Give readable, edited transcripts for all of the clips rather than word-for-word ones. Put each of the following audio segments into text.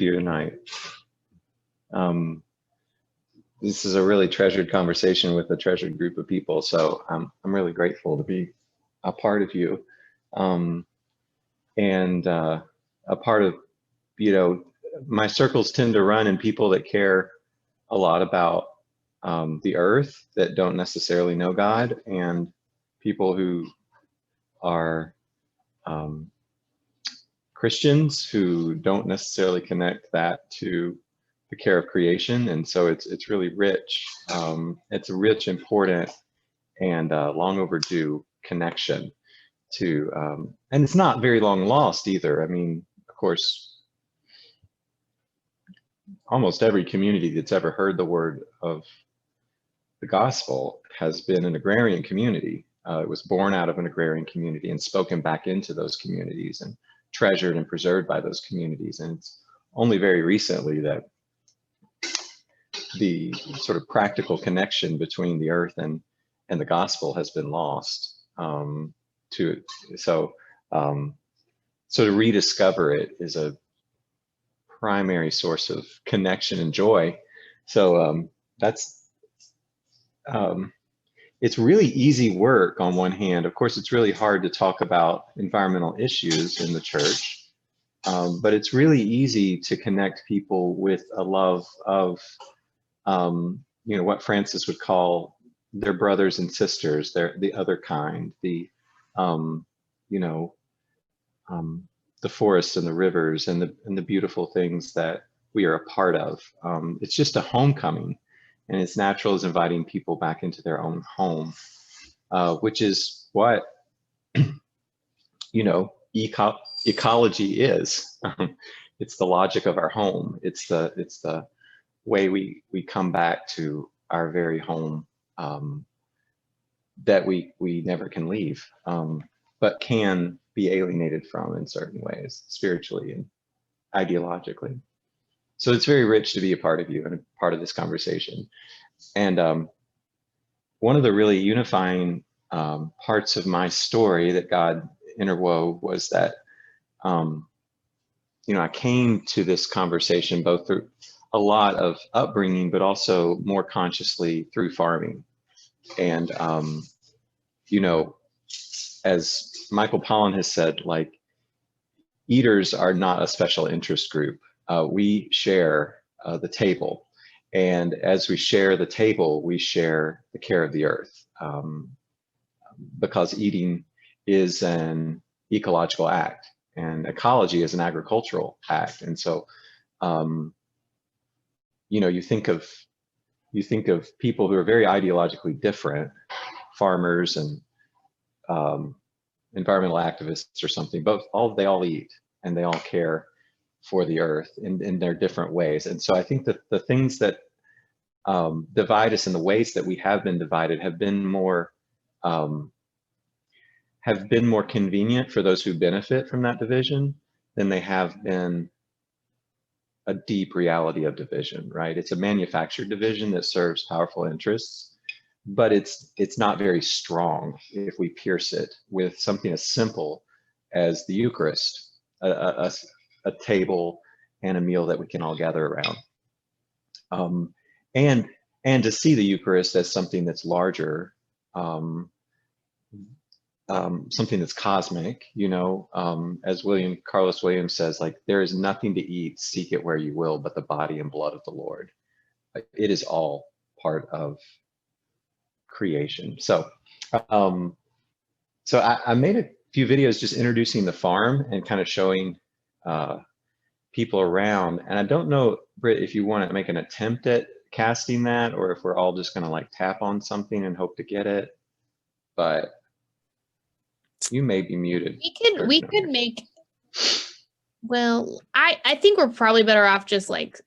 you tonight. This is a really treasured conversation with a treasured group of people, so I'm really grateful to be a part of you, and a part of, you know, my circles tend to run in people that care a lot about the earth, that don't necessarily know God, and people who are Christians who don't necessarily connect that to the care of creation. And so it's really rich. It's a rich, important, and long overdue connection to, and it's not very long lost either. I mean, of course, almost every community that's ever heard the word of the gospel has been an agrarian community. It was born out of an agrarian community and spoken back into those communities and treasured and preserved by those communities. And it's only very recently that the sort of practical connection between the earth and the gospel has been lost. So to rediscover it is a primary source of connection and joy. So it's really easy work on one hand. Of course, it's really hard to talk about environmental issues in the church, but it's really easy to connect people with a love of, you know, what Francis would call their brothers and sisters, the other kind, the, you know, the forests and the rivers and the beautiful things that we are a part of. It's just a homecoming. And it's natural as inviting people back into their own home, which is what, you know, ecology is. It's the logic of our home. It's the way we come back to our very home, that we never can leave, but can be alienated from in certain ways, spiritually and ideologically. So it's very rich to be a part of you and a part of this conversation. And one of the really unifying parts of my story that God interwove was that, you know, I came to this conversation both through a lot of upbringing, but also more consciously through farming. And, you know, as Michael Pollan has said, like, eaters are not a special interest group. We share the table. And as we share the table, we share the care of the earth, because eating is an ecological act and ecology is an agricultural act. And so, you know, you think of people who are very ideologically different, farmers and environmental activists or something, they all eat and they all care for the earth in their different ways. And so I think that the things that divide us in the ways that we have been divided have been more convenient for those who benefit from that division than they have been a deep reality of division, right? It's a manufactured division that serves powerful interests, but it's not very strong if we pierce it with something as simple as the Eucharist, a table and a meal that we can all gather around, and to see the Eucharist as something that's larger, something that's cosmic, you know, as Carlos Williams says, like, there is nothing to eat, seek it where you will, but the body and blood of the Lord. It is all part of creation. So, I made a few videos just introducing the farm and kind of showing people around. And I don't know, Britt, if you want to make an attempt at casting that, or if we're all just going to like tap on something and hope to get it. But you may be muted. We could make, well, I think we're probably better off just like,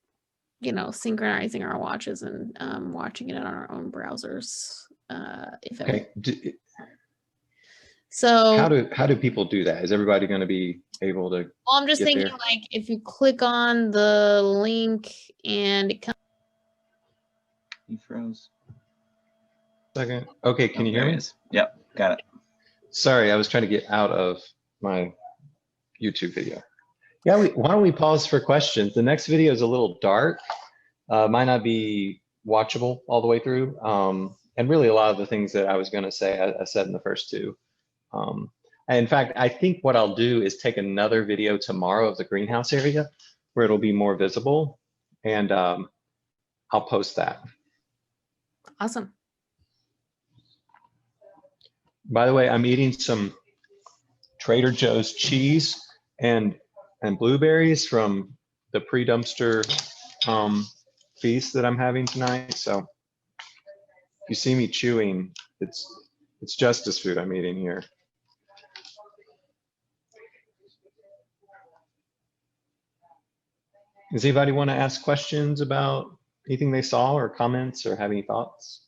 you know, synchronizing our watches and watching it on our own browsers. So how do people do that? Is everybody going to be able to? Well, I'm just thinking, like, if you click on the link and it comes. You froze. Second. Okay, can you hear me? Yep, got it. Sorry, I was trying to get out of my YouTube video. Yeah, why don't we pause for questions? The next video is a little dark, might not be watchable all the way through. And really a lot of the things that I was gonna say, I said in the first two. And in fact, I think what I'll do is take another video tomorrow of the greenhouse area where it'll be more visible, and I'll post that. Awesome. By the way, I'm eating some Trader Joe's cheese and blueberries from the pre-dumpster feast that I'm having tonight. So if you see me chewing, it's justice food I'm eating here. Does anybody want to ask questions about anything they saw, or comments, or have any thoughts?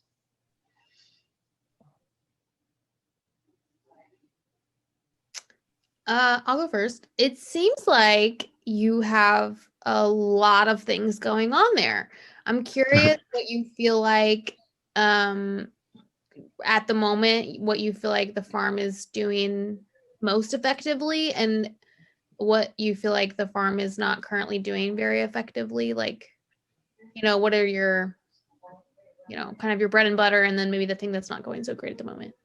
I'll go first. It seems like you have a lot of things going on there. I'm curious what you feel like at the moment, what you feel like the farm is doing most effectively, and what you feel like the farm is not currently doing very effectively. Like, what are your, kind of your bread and butter, and then maybe the thing that's not going so great at the moment.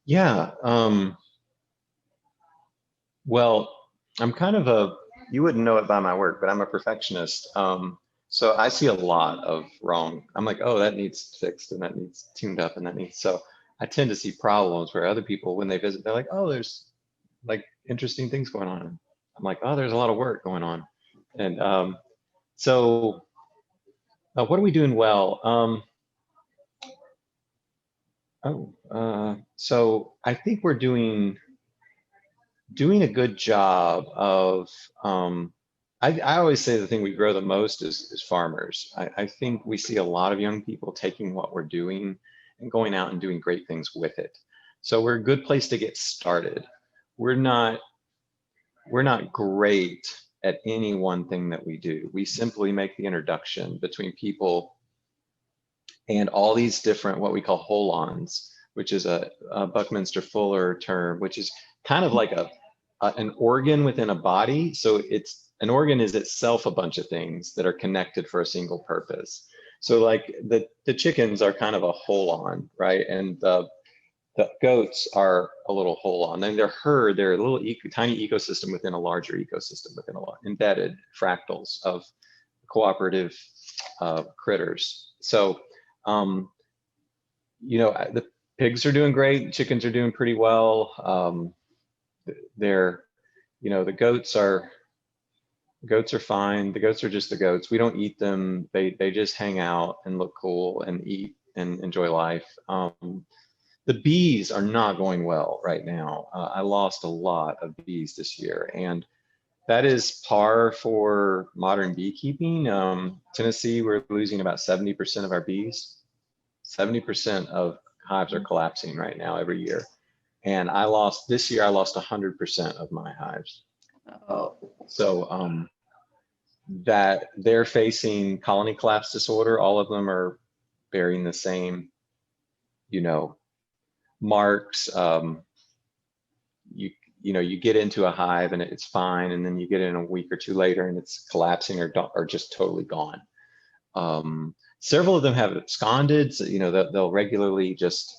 Yeah. Well, I'm kind of you wouldn't know it by my work, but I'm a perfectionist. So I see a lot of wrong. I'm like, oh, that needs fixed, and that needs tuned up, and that needs, so I tend to see problems where other people, when they visit, they're like, oh, there's like interesting things going on. I'm like, oh, there's a lot of work going on. And so what are we doing well? So I think we're doing a good job of, I always say the thing we grow the most is farmers. I think we see a lot of young people taking what we're doing and going out and doing great things with it. So we're a good place to get started. We're not great at any one thing that we do. We simply make the introduction between people and all these different, what we call hold-ons, which is a Buckminster Fuller term, which is kind of like an organ within a body. So an organ is itself a bunch of things that are connected for a single purpose. So like the chickens are kind of a hold-on, right? And the goats are a little hold-on. And their herd, they're a little tiny ecosystem within a larger ecosystem, within a lot embedded fractals of cooperative critters. So the pigs are doing great, chickens are doing pretty well. The goats are fine. The goats are just the goats. We don't eat them. They just hang out and look cool and eat and enjoy life. The bees are not going well right now. I lost a lot of bees this year, and that is par for modern beekeeping. Tennessee, we're losing about 70% of our bees. 70% of hives are collapsing right now every year. And this year I lost 100% of my hives. Oh. So that they're facing colony collapse disorder. All of them are bearing the same, marks. You get into a hive and it's fine, and then you get in a week or two later and it's collapsing or just totally gone. Several of them have absconded. So, they'll regularly just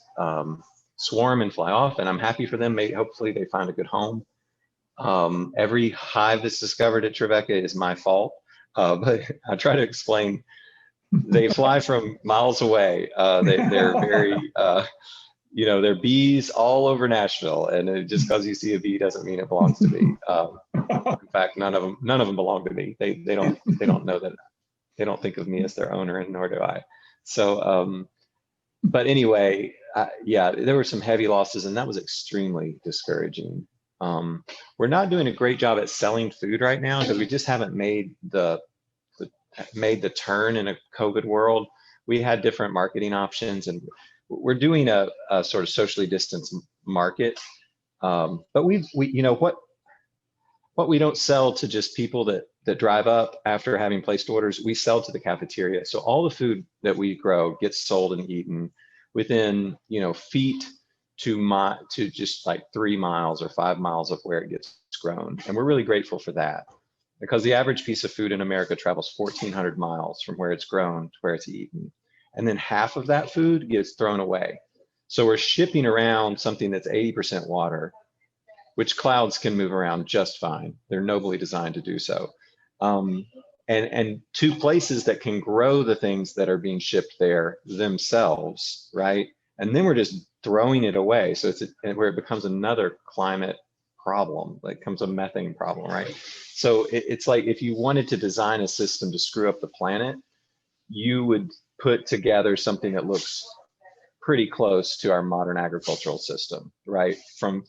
swarm and fly off, and I'm happy for them. Hopefully they find a good home. Every hive that's discovered at Trevecca is my fault, but I try to explain. They fly from miles away. They're very, they're bees all over Nashville, and just because you see a bee doesn't mean it belongs to me. In fact, none of them belong to me. They don't know that. They don't think of me as their owner, and nor do I. So, but anyway, yeah, there were some heavy losses, and that was extremely discouraging. We're not doing a great job at selling food right now because we just haven't made the turn in a COVID world. We had different marketing options, and we're doing a sort of socially distanced market. But what we don't sell to just people that drive up after having placed orders, we sell to the cafeteria. So all the food that we grow gets sold and eaten within, feet to just like 3 miles or 5 miles of where it gets grown. And we're really grateful for that, because the average piece of food in America travels 1,400 miles from where it's grown to where it's eaten. And then half of that food gets thrown away. So we're shipping around something that's 80% water, which clouds can move around just fine. They're nobly designed to do so. And to places that can grow the things that are being shipped there themselves, right? And then we're just throwing it away. So it's where it becomes another climate problem, like becomes a methane problem, right? So it's like if you wanted to design a system to screw up the planet, you would put together something that looks pretty close to our modern agricultural system, right? From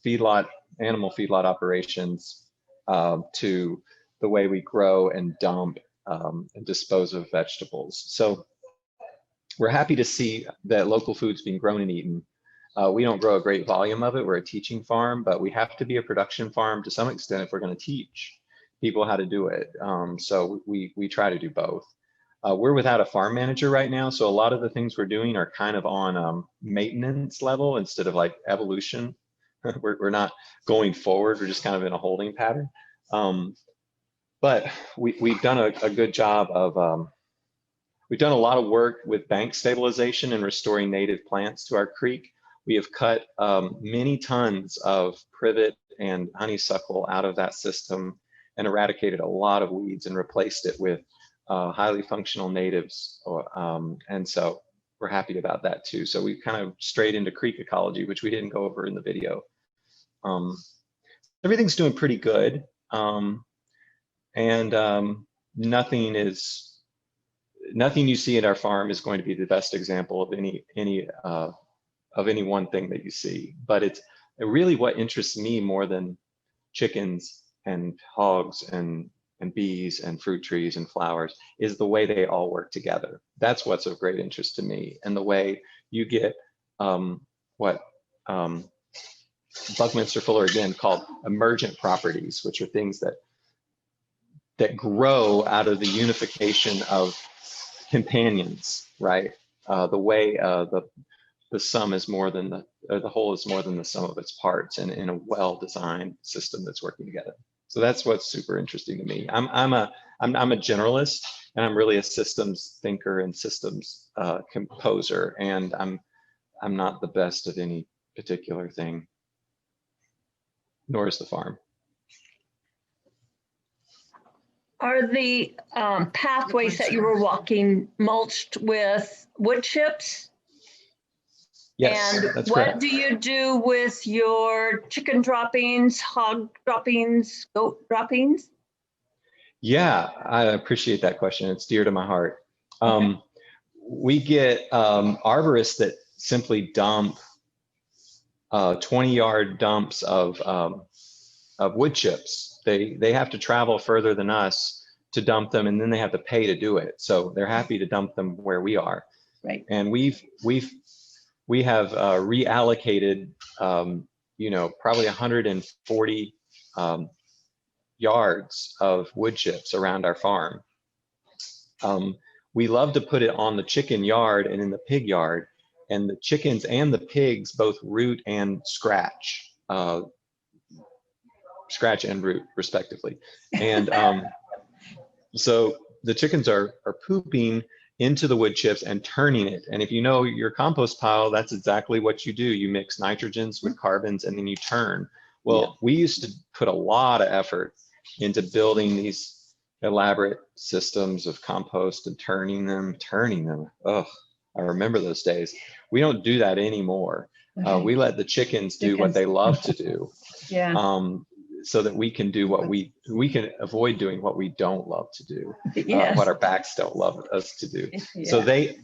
animal feedlot operations to the way we grow and dump and dispose of vegetables. So we're happy to see that local food's being grown and eaten. We don't grow a great volume of it. We're a teaching farm, but we have to be a production farm to some extent if we're going to teach people how to do it. So we try to do both. We're without a farm manager right now, so a lot of the things we're doing are kind of on maintenance level instead of like evolution. We're not going forward. We're just kind of in a holding pattern. But we've done a good job of, we've done a lot of work with bank stabilization and restoring native plants to our creek. We have cut many tons of privet and honeysuckle out of that system and eradicated a lot of weeds and replaced it with highly functional natives. And so we're happy about that too. So we kind of strayed into creek ecology, which we didn't go over in the video. Everything's doing pretty good. Nothing you see at our farm is going to be the best example of any one thing that you see, but it's really what interests me more than chickens and hogs and bees and fruit trees and flowers is the way they all work together. That's what's of great interest to me, and the way you get what Buckminster Fuller again called emergent properties, which are things that grow out of the unification of companions, right? The way the sum is more than the whole is more than the sum of its parts, and in a well-designed system that's working together. So that's what's super interesting to me. I'm a generalist, and I'm really a systems thinker and systems composer, and I'm not the best at any particular thing, nor is the farm. Are the pathways that you were walking mulched with wood chips? Yes, and that's what correct. do you do with your chicken droppings, hog droppings, goat droppings? Yeah, I appreciate that question. It's dear to my heart. Okay. We get arborists that simply dump 20-yard dumps of wood chips. They have to travel further than us to dump them, and then they have to pay to do it. So they're happy to dump them where we are. Right. And we have reallocated, probably 140 yards of wood chips around our farm. We love to put it on the chicken yard and in the pig yard, and the chickens and the pigs both root and scratch and root respectively. And so the chickens are pooping into the wood chips and turning it. And if you know your compost pile, that's exactly what you do. You mix nitrogens with carbons and then you turn. Well, we used to put a lot of effort into building these elaborate systems of compost and turning them. Oh, I remember those days. We don't do that anymore. Okay. We let the chickens do what they love to do. Yeah. So that we can do what we can avoid doing what we don't love to do, Yes. what our backs don't love us to do. Yeah. So they,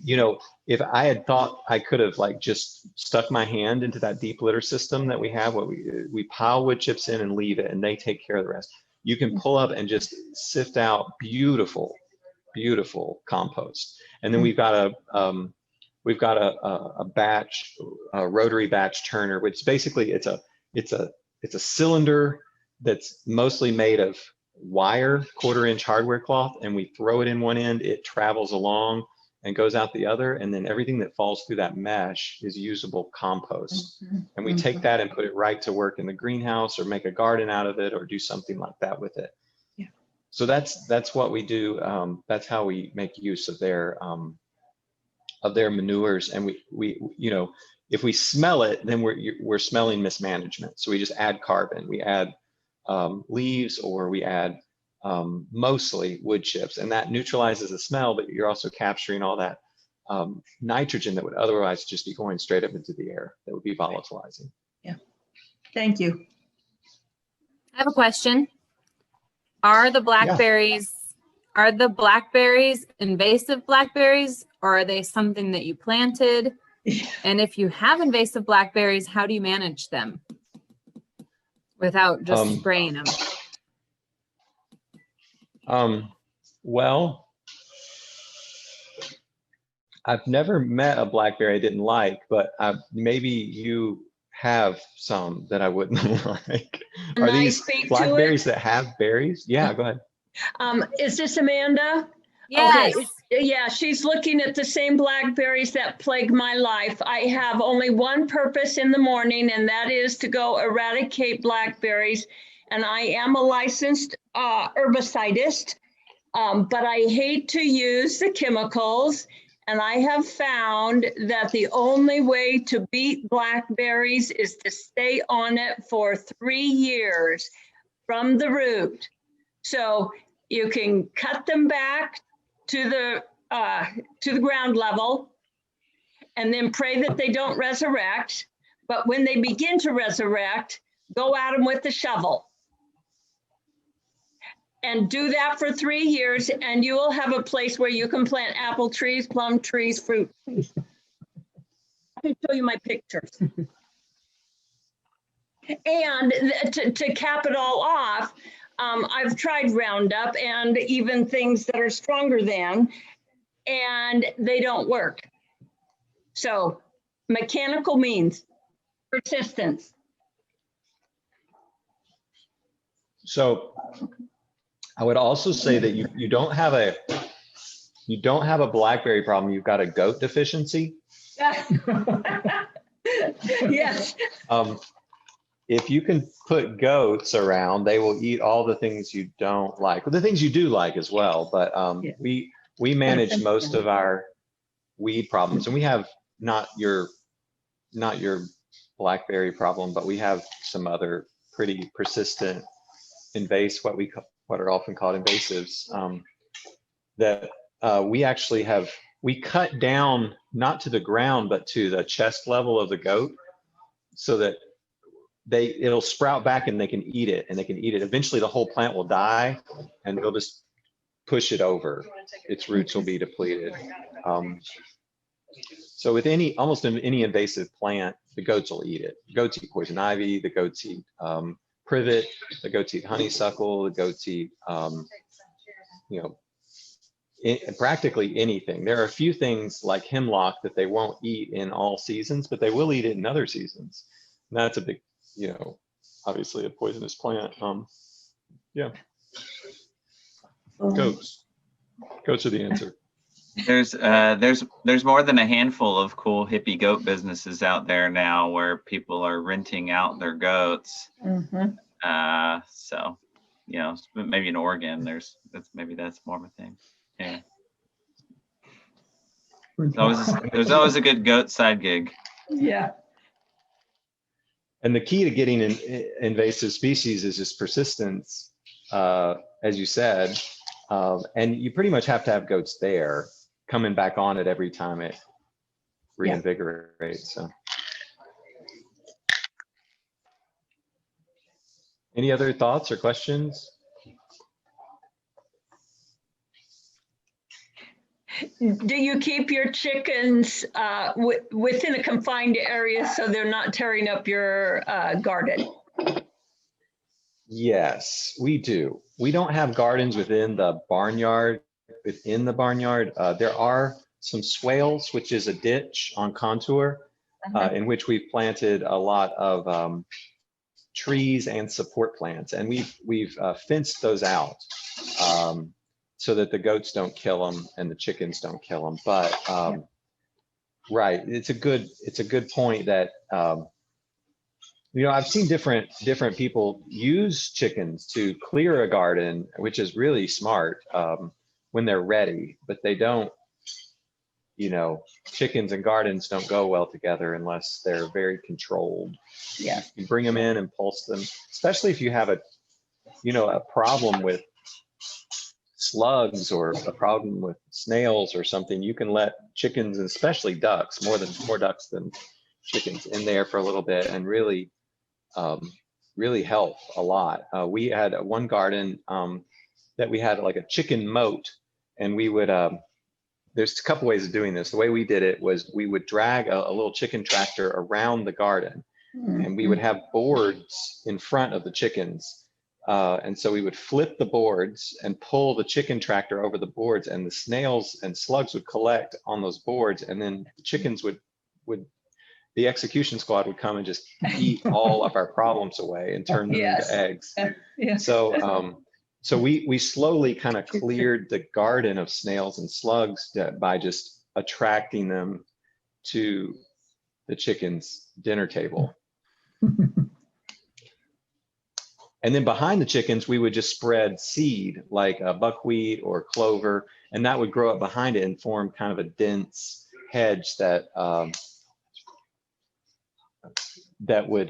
if I had thought I could have just stuck my hand into that deep litter system that we have, what we pile wood chips in and leave it, and they take care of the rest. You can pull up and just sift out beautiful, beautiful compost. And then we've got a batch, a rotary batch turner, which basically it's a cylinder that's mostly made of wire, 1/4-inch hardware cloth, and we throw it in one end, it travels along and goes out the other, and then everything that falls through that mesh is usable compost. And we take that and put it right to work in the greenhouse, or make a garden out of it, or do something like that with it. Yeah. So that's what we do. That's how we make use of their manures. And we you know, if we smell it, then we're smelling mismanagement. So we just add carbon. We add leaves, or we add mostly wood chips, and that neutralizes the smell, but you're also capturing all that nitrogen that would otherwise just be going straight up into the air, that would be volatilizing. Yeah. Thank you. I have a question. Are the blackberries invasive blackberries, or are they something that you planted? And if you have invasive blackberries, how do you manage them without just spraying them? Well, I've never met a blackberry I didn't like, but maybe you have some that I wouldn't like. Are these blackberries that have berries? Yeah, go ahead. Is this Amanda? Yes. Okay. Yeah, she's looking at the same blackberries that plague my life. I have only one purpose in the morning, and that is to go eradicate blackberries. And I am a licensed herbicidist, but I hate to use the chemicals. And I have found that the only way to beat blackberries is to stay on it for 3 years from the root. So you can cut them back to the ground level, and then pray that they don't resurrect. But when they begin to resurrect, go at them with the shovel. And do that for 3 years, and you will have a place where you can plant apple trees, plum trees, fruit trees. I can show you my pictures. And to cap it all off, I've tried Roundup and even things that are stronger than, and they don't work. So mechanical means, persistence. So I would also say that you don't have a blackberry problem. You've got a goat deficiency. Yes. If you can put goats around, they will eat all the things you don't like. Well, the things you do like as well. But we manage most of our weed problems, and we have not your blackberry problem, but we have some other pretty persistent what are often called invasives, that we actually we cut down, not to the ground, but to the chest level of the goat, so that it'll sprout back and they can eat it, Eventually the whole plant will die, and they'll just push it over. Its roots will be depleted. So with almost any invasive plant, the goats will eat it. The goats eat poison ivy, the goats eat privet, the goats eat honeysuckle, the goats eat, practically anything. There are a few things like hemlock that they won't eat in all seasons, but they will eat it in other seasons. And that's a big, obviously a poisonous plant. Yeah. Goats are the answer. There's more than a handful of cool hippie goat businesses out there now where people are renting out their goats. So, maybe in Oregon, that's more of a thing. Yeah. There's always a good goat side gig. Yeah. And the key to getting invasive species is just persistence, as you said. And you pretty much have to have goats there, coming back on it every time it reinvigorates. So. Any other thoughts or questions? Do you keep your chickens within a confined area so they're not tearing up your garden? Yes, we do. We don't have gardens within the barnyard. There are some swales, which is a ditch on contour, in which we've planted a lot of trees and support plants, and we've fenced those out. so that the goats don't kill them and the chickens don't kill them. But right, it's a good point that I've seen different people use chickens to clear a garden, which is really smart when they're ready, but they don't. Chickens and gardens don't go well together unless they're very controlled. Yeah. You bring them in and pulse them, especially if you have a problem with slugs or a problem with snails or something. You can let chickens, and especially ducks, more ducks than chickens, in there for a little bit and really help a lot. We had one garden that we had like a chicken moat, and we would there's a couple ways of doing this. The way we did it was we would drag a little chicken tractor around the garden, and we would have boards in front of the chickens. And so we would flip the boards and pull the chicken tractor over the boards, and the snails and slugs would collect on those boards. And then the chickens the execution squad would come and just eat all of our problems away and turn them into eggs. Yeah. So we slowly kind of cleared the garden of snails and slugs by just attracting them to the chickens' dinner table. And then behind the chickens, we would just spread seed like buckwheat or clover, and that would grow up behind it and form kind of a dense hedge that would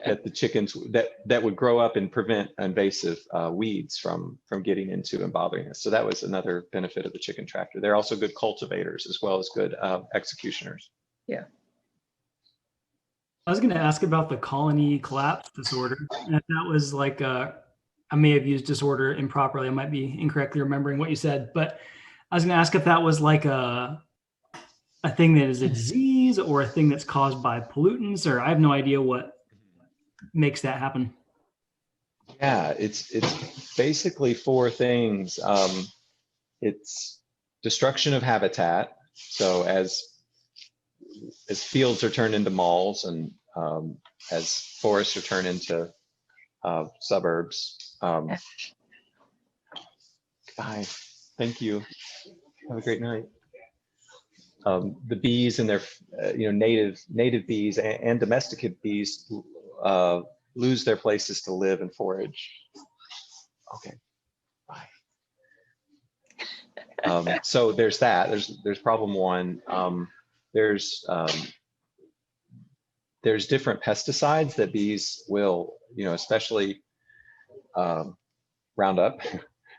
that the chickens that would grow up and prevent invasive weeds from getting into and bothering us. So that was another benefit of the chicken tractor. They're also good cultivators as well as good executioners. Yeah. I was going to ask about the colony collapse disorder. And if that was like I may have used disorder improperly. I might be incorrectly remembering what you said, but I was going to ask if that was like a thing that is a disease or a thing that's caused by pollutants, or I have no idea what makes that happen. Yeah, it's basically four things. It's destruction of habitat. So as fields are turned into malls, and as forests are turned into suburbs. Bye. Thank you. Have a great night. The bees and their native bees and domesticated bees lose their places to live and forage. Okay, bye. So there's that. There's problem one. There's different pesticides that bees will, especially Roundup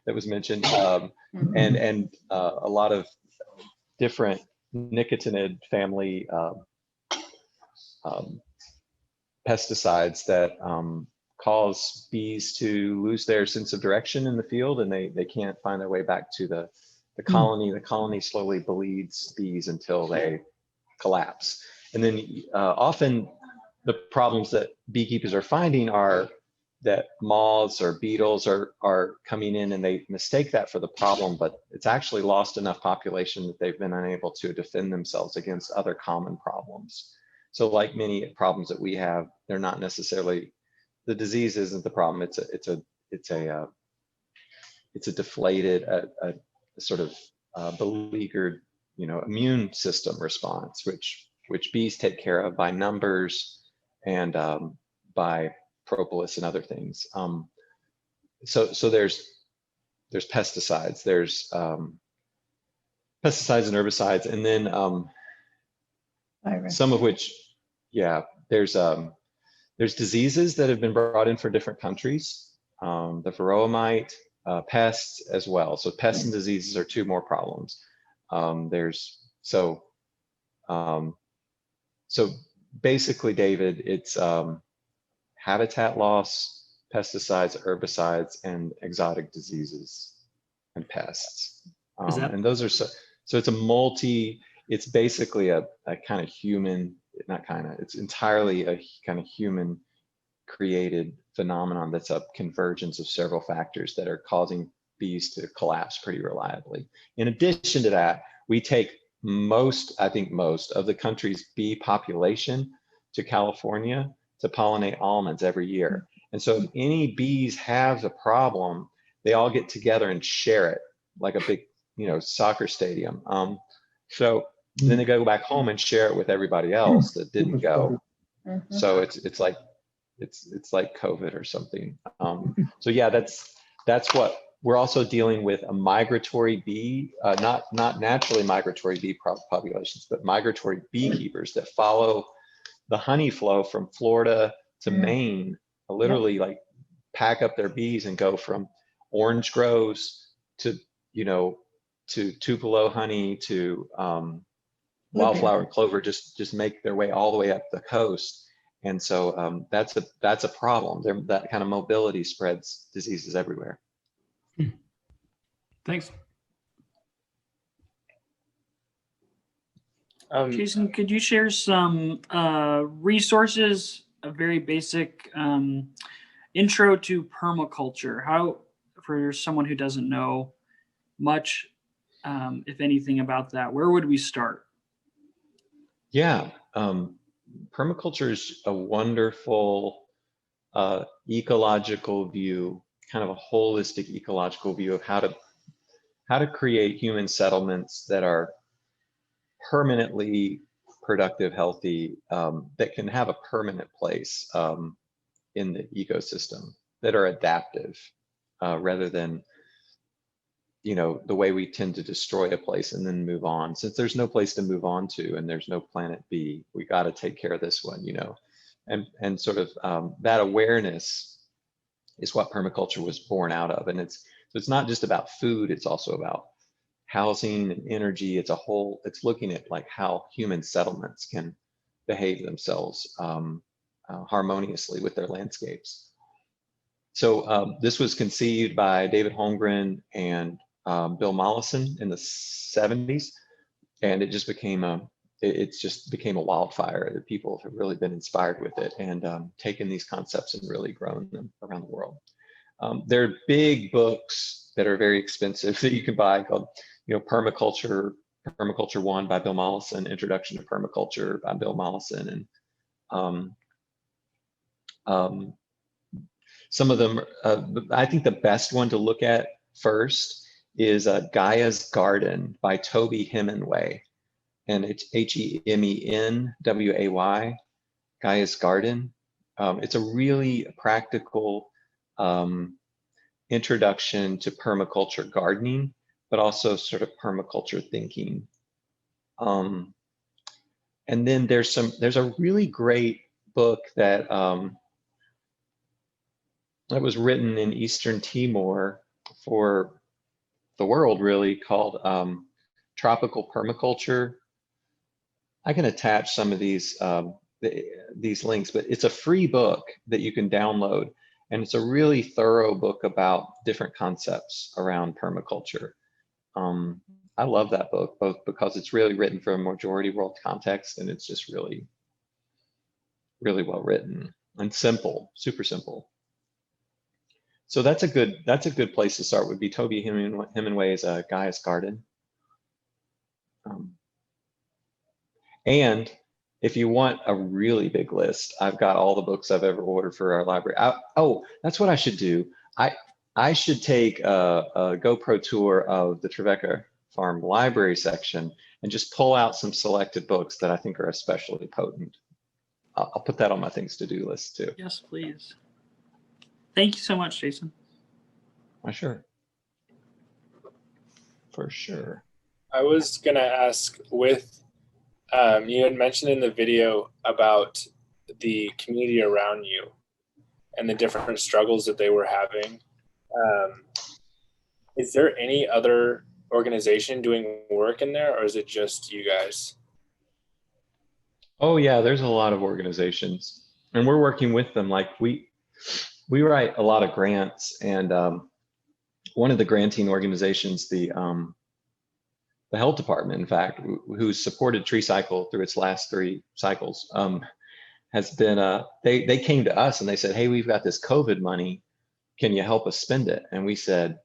that was mentioned, and a lot of different nicotinid family pesticides that cause bees to lose their sense of direction in the field, and they can't find their way back to the colony. The colony slowly bleeds bees until they collapse. And then often the problems that beekeepers are finding are that moths or beetles are coming in, and they mistake that for the problem, but it's actually lost enough population that they've been unable to defend themselves against other common problems. So like many problems that we have, they're not necessarily, the disease isn't the problem. It's a deflated, a sort of beleaguered, immune system response, which bees take care of by numbers and by propolis and other things. So there's pesticides, there's pesticides and herbicides, and then some of which, there's diseases that have been brought in for different countries, the varroa mite, pests as well. So pests and diseases are two more problems. So basically, David, it's habitat loss, pesticides, herbicides, and exotic diseases and pests. And those are so it's basically a kind of human, it's entirely a kind of human created phenomenon that's a convergence of several factors that are causing bees to collapse pretty reliably. In addition to that, we take most of the country's bee population to California to pollinate almonds every year. And so if any bees have a problem, they all get together and share it like a big, soccer stadium. So then they go back home and share it with everybody else that didn't go. So it's like COVID or something. So yeah, that's what we're also dealing with, a migratory bee, not naturally migratory bee populations, but migratory beekeepers that follow the honey flow from Florida to Maine, literally like pack up their bees and go from orange groves to, to Tupelo honey to wildflower and clover, just make their way all the way up the coast. And so that's a problem. That kind of mobility spreads diseases everywhere. Thanks. Jason, could you share some resources, a very basic intro to permaculture? How, for someone who doesn't know much, if anything, about that, where would we start? Yeah, permaculture is a wonderful ecological view, kind of a holistic ecological view of how to create human settlements that are permanently productive, healthy, that can have a permanent place in the ecosystem, that are adaptive, rather than the way we tend to destroy a place and then move on. Since there's no place to move on to and there's no planet B, we got to take care of this one, and sort of that awareness is what permaculture was born out of. And it's not just about food, it's also about housing and energy. It's looking at like how human settlements can behave themselves harmoniously with their landscapes. So this was conceived by David Holmgren and Bill Mollison in the 70s, and it just became a wildfire. That people have really been inspired with it and taken these concepts and really grown them around the world. There are big books that are very expensive that you can buy called, Permaculture 1 by Bill Mollison, Introduction to Permaculture by Bill Mollison, and some of them, I think the best one to look at first is Gaia's Garden by Toby Hemingway, and it's Hemenway, Gaia's Garden. It's a really practical introduction to permaculture gardening, but also sort of permaculture thinking. And then there's a really great book that was written in Eastern Timor for the world, really, called Tropical Permaculture. I can attach some of these links, but it's a free book that you can download, and it's a really thorough book about different concepts around permaculture. I love that book, both because it's really written for a majority world context, and it's just really, really well written and simple, super simple. So that's a good place to start. Would be Toby Hemingway's Gaia's Garden. And if you want a really big list, I've got all the books I've ever ordered for our library. Oh, that's what I should do. I should take a GoPro tour of the Trevecca Farm library section and just pull out some selected books that I think are especially potent. I'll put that on my things to do list too. Yes, please. Thank you so much, Jason. Sure. For sure. I was gonna ask, with you had mentioned in the video about the community around you and the different struggles that they were having. Is there any other organization doing work in there, or is it just you guys? Oh yeah, there's a lot of organizations, and we're working with them. Like we write a lot of grants, and one of the granting organizations, the health department, in fact, who's supported Tree Cycle through its last 3 cycles, has been, they came to us and they said, hey, we've got this COVID money. Can you help us spend it? And we said,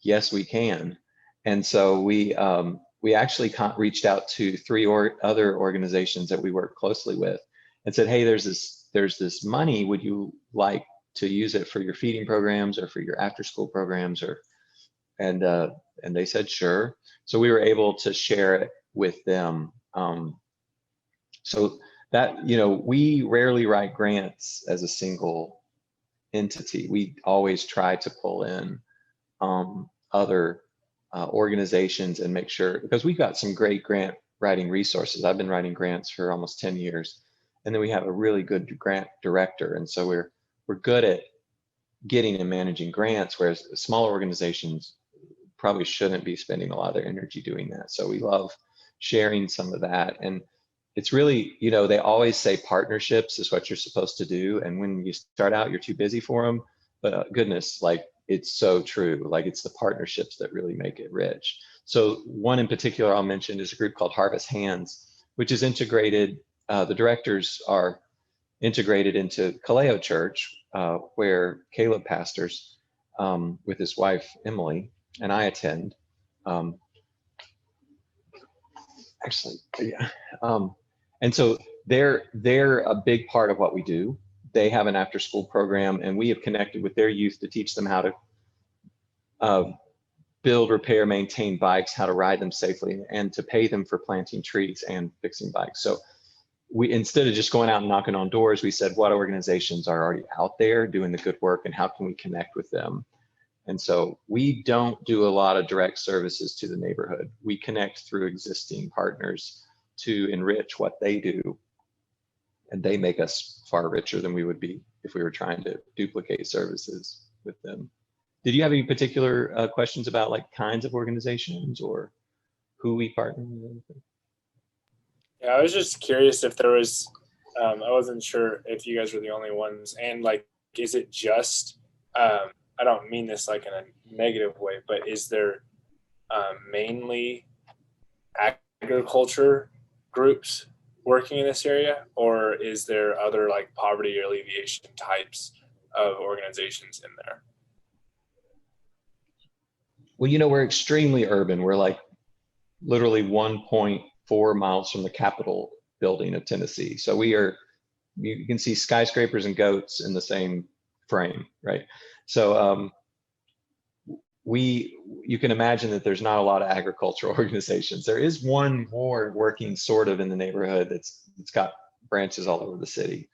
yes, we can. And so we actually reached out to 3 other organizations that we work closely with and said, hey, there's this money. Would you like to use it for your feeding programs or for your after school programs or and they said sure. So we were able to share it with them. So that, you know, we rarely write grants as a single entity. We always try to pull in other organizations and make sure, because we've got some great grant writing resources. I've been writing grants for almost 10 years. And then we have a really good grant director. And so we're good at getting and managing grants, whereas smaller organizations probably shouldn't be spending a lot of their energy doing that. So we love sharing some of that. And it's really, you know, they always say partnerships is what you're supposed to do. And when you start out, you're too busy for them. But goodness, like, it's so true. Like, it's the partnerships that really make it rich. So one in particular I'll mention is a group called Harvest Hands, which is integrated. The directors are integrated into Kaleo Church, where Caleb pastors with his wife, Emily, and I attend. Actually, yeah. And so they're a big part of what we do. They have an after school program, and we have connected with their youth to teach them how to build, repair, maintain bikes, how to ride them safely, and to pay them for planting trees and fixing bikes. So we, instead of just going out and knocking on doors, we said, what organizations are already out there doing the good work, and how can we connect with them? And so we don't do a lot of direct services to the neighborhood. We connect through existing partners to enrich what they do. And they make us far richer than we would be if we were trying to duplicate services with them. Did you have any particular questions about like kinds of organizations or who we partner with? Yeah, I was just curious if there was, I wasn't sure if you guys were the only ones, and like, is it just, I don't mean this like in a negative way, but is there mainly agriculture groups working in this area, or is there other like poverty alleviation types of organizations in there? Well, you know, we're extremely urban. We're like literally 1.4 miles from the Capitol building of Tennessee. So we are, you can see skyscrapers and goats in the same frame, right? So you can imagine that there's not a lot of agricultural organizations. There is one more working sort of in the neighborhood it's got branches all over the city.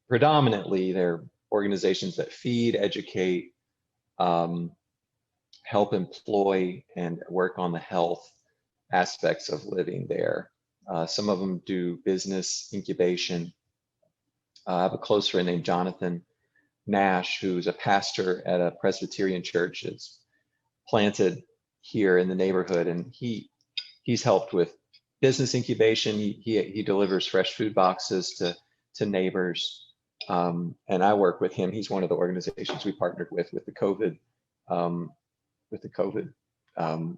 Predominantly, they're organizations that feed, educate, help employ, and work on the health aspects of living there. Some of them do business incubation. I have a close friend named Jonathan Nash, who's a pastor at a Presbyterian church. It's planted here in the neighborhood, and he's helped with business incubation. He delivers fresh food boxes to neighbors, and I work with him. He's one of the organizations we partnered with the COVID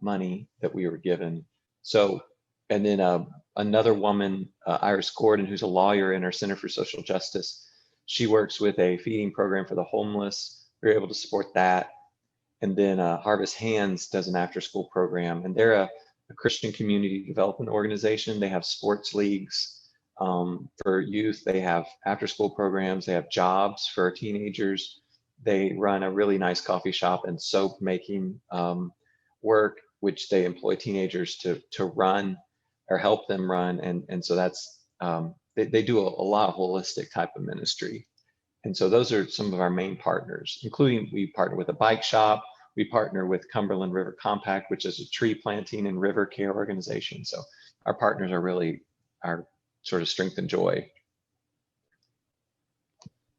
money that we were given. So, and then another woman, Iris Gordon, who's a lawyer in our Center for Social Justice. She works with a feeding program for the homeless. We were able to support that. And then Harvest Hands does an after-school program, and they're a Christian community development organization. They have sports leagues for youth. They have after-school programs. They have jobs for teenagers. They run a really nice coffee shop and soap making work, which they employ teenagers to run or help them run. And so that's, they do a lot of holistic type of ministry. And so those are some of our main partners, including we partner with a bike shop. We partner with Cumberland River Compact, which is a tree planting and river care organization. So our partners are really our sort of strength and joy.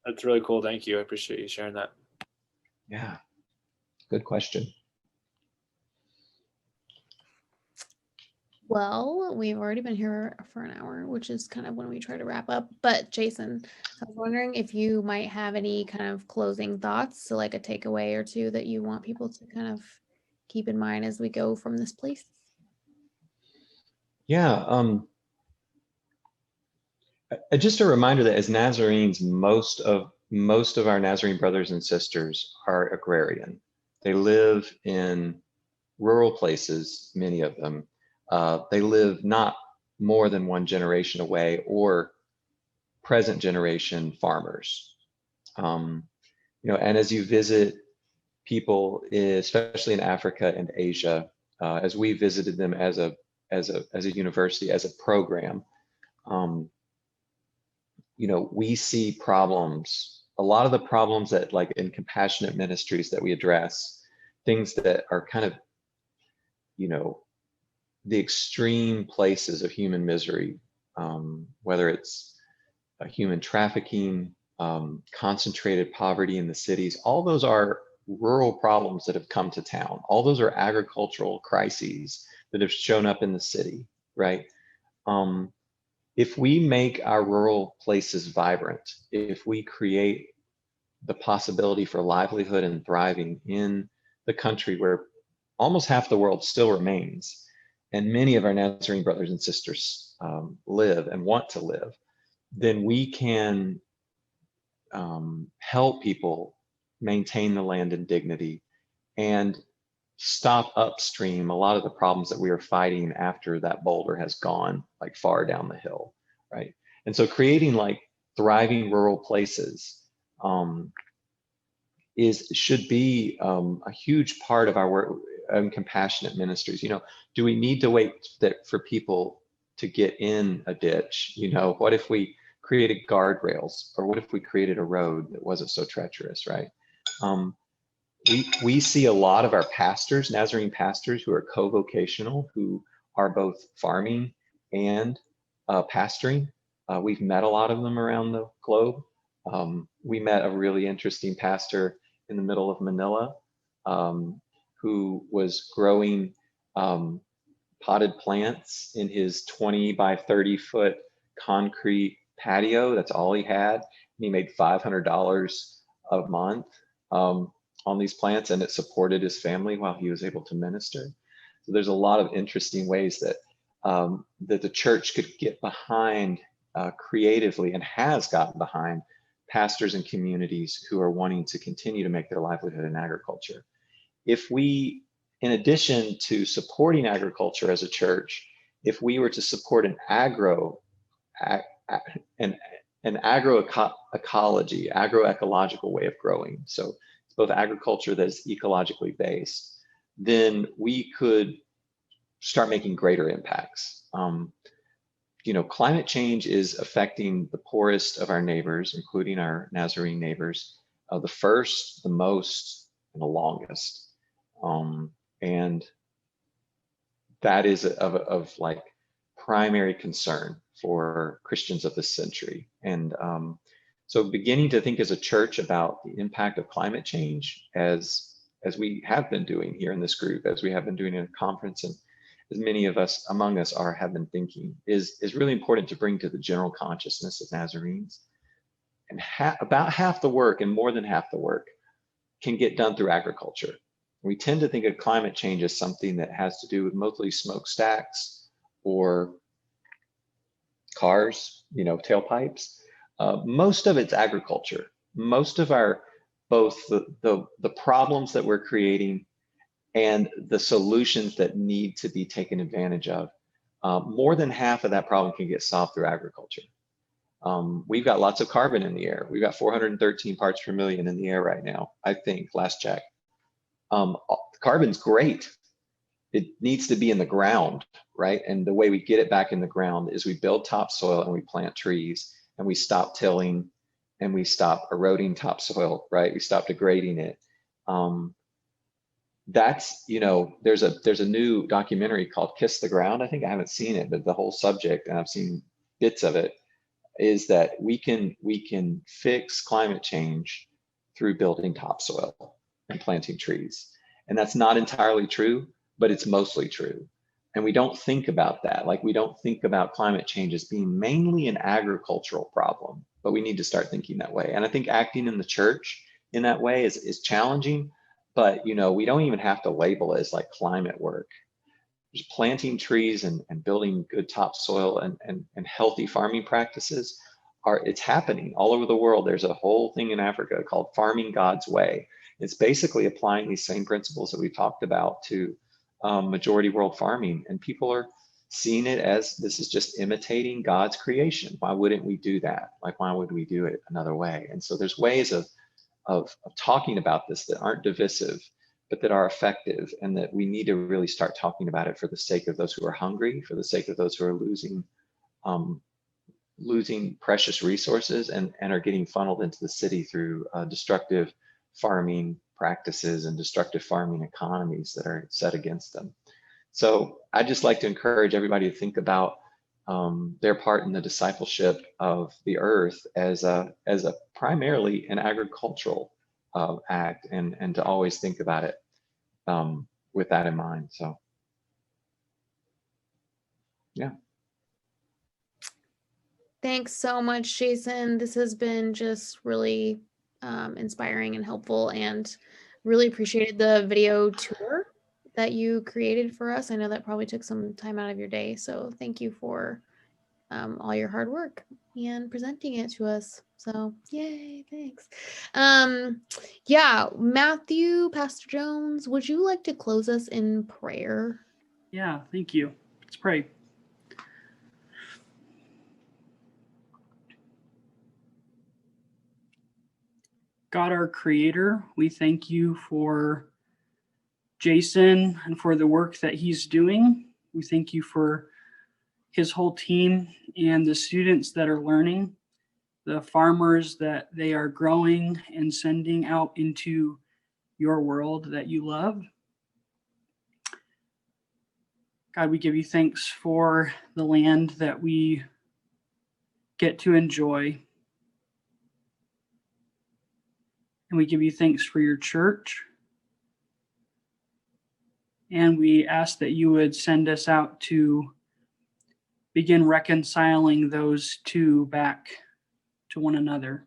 That's really cool. Thank you. I appreciate you sharing that. Yeah, good question. Well, we've already been here for an hour, which is kind of when we try to wrap up. But Jason, I was wondering if you might have any kind of closing thoughts, so like a takeaway or two that you want people to kind of keep in mind as we go from this place. Yeah, just a reminder that as Nazarenes, most of our Nazarene brothers and sisters are agrarian. They live in rural places, many of them. They live not more than one generation away or present generation farmers. You know, and as you visit people, especially in Africa and Asia, as we visited them as a university, as a program, you know, we see problems, a lot of the problems that, like in compassionate ministries that we address, things that are kind of, you know, the extreme places of human misery, whether it's human trafficking, concentrated poverty in the cities, all those are rural problems that have come to town. All those are agricultural crises that have shown up in the city, right? If we make our rural places vibrant, if we create the possibility for livelihood and thriving in the country where almost half the world still remains, and many of our Nazarene brothers and sisters live and want to live, then we can help people maintain the land in dignity and stop upstream a lot of the problems that we are fighting after that boulder has gone like far down the hill, right? And so creating like thriving rural places should be a huge part of our work in compassionate ministries. You know, do we need to wait for people to get in a ditch? You know, what if we created guardrails, or what if we created a road that wasn't so treacherous, right? We see a lot of our pastors, Nazarene pastors, who are co-vocational, who are both farming and pastoring. We've met a lot of them around the globe. We met a really interesting pastor in the middle of Manila who was growing potted plants in his 20 by 30 foot concrete patio. That's all he had. And he made $500 a month on these plants, and it supported his family while he was able to minister. So there's a lot of interesting ways that that the church could get behind creatively, and has gotten behind pastors and communities who are wanting to continue to make their livelihood in agriculture. If we, in addition to supporting agriculture as a church, if we were to support an agroecological way of growing, so it's both agriculture that is ecologically based, then we could start making greater impacts. You know, climate change is affecting the poorest of our neighbors, including our Nazarene neighbors, the first, the most, and the longest. And that is of like primary concern for Christians of this century. And so beginning to think as a church about the impact of climate change, as we have been doing here in this group, as we have been doing in a conference, and as many of us among us have been thinking, is really important to bring to the general consciousness of Nazarenes. And about half the work, and more than half the work, can get done through agriculture. We tend to think of climate change as something that has to do with mostly smokestacks or cars, you know, tailpipes. Most of it's agriculture. Most of our, both the problems that we're creating and the solutions that need to be taken advantage of, more than half of that problem can get solved through agriculture. We've got lots of carbon in the air. We've got 413 parts per million in the air right now, I think, last check. Carbon's great. It needs to be in the ground, right? And the way we get it back in the ground is we build topsoil and we plant trees, and we stop tilling and we stop eroding topsoil, right? We stop degrading it. That's, you know, there's a new documentary called Kiss the Ground. I think I haven't seen it, but the whole subject, and I've seen bits of it, is that we can fix climate change through building topsoil and planting trees. And that's not entirely true, but it's mostly true. And we don't think about that. Like, we don't think about climate change as being mainly an agricultural problem, but we need to start thinking that way. And I think acting in the church in that way is challenging, but, you know, we don't even have to label it as like climate work. Just planting trees and building good topsoil and healthy farming practices it's happening all over the world. There's a whole thing in Africa called Farming God's Way. It's basically applying these same principles that we talked about to majority world farming, and people are seeing it as this is just imitating God's creation. Why wouldn't we do that? Like, why would we do it another way? And so there's ways of of talking about this that aren't divisive, but that are effective, and that we need to really start talking about it for the sake of those who are hungry, for the sake of those who are losing precious resources and are getting funneled into the city through destructive farming practices and destructive farming economies that are set against them. So I'd just like to encourage everybody to think about their part in the discipleship of the earth as a primarily an agricultural act, and to always think about it with that in mind. So yeah. Thanks so much, Jason. This has been just really inspiring and helpful, and really appreciated the video tour that you created for us. I know that probably took some time out of your day, so thank you for all your hard work and presenting it to us. So yay, thanks. Yeah, Matthew, Pastor Jones, would you like to close us in prayer? Yeah, thank you. Let's pray. God, our creator, we thank you for Jason and for the work that he's doing. We thank you for his whole team and the students that are learning, the farmers that they are growing and sending out into your world that you love. God, we give you thanks for the land that we get to enjoy. And we give you thanks for your church. And we ask that you would send us out to begin reconciling those two back to one another.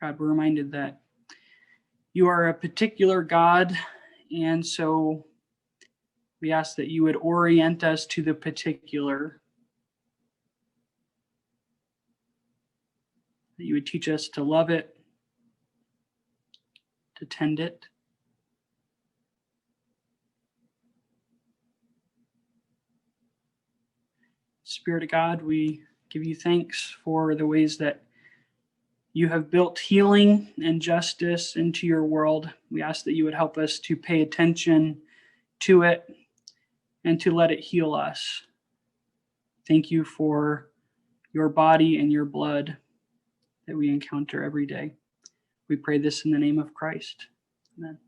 God, we're reminded that you are a particular God, and so we ask that you would orient us to the particular, that you would teach us to love it, to tend it. Spirit of God, we give you thanks for the ways that you have built healing and justice into your world. We ask that you would help us to pay attention to it and to let it heal us. Thank you for your body and your blood that we encounter every day. We pray this in the name of Christ. Amen.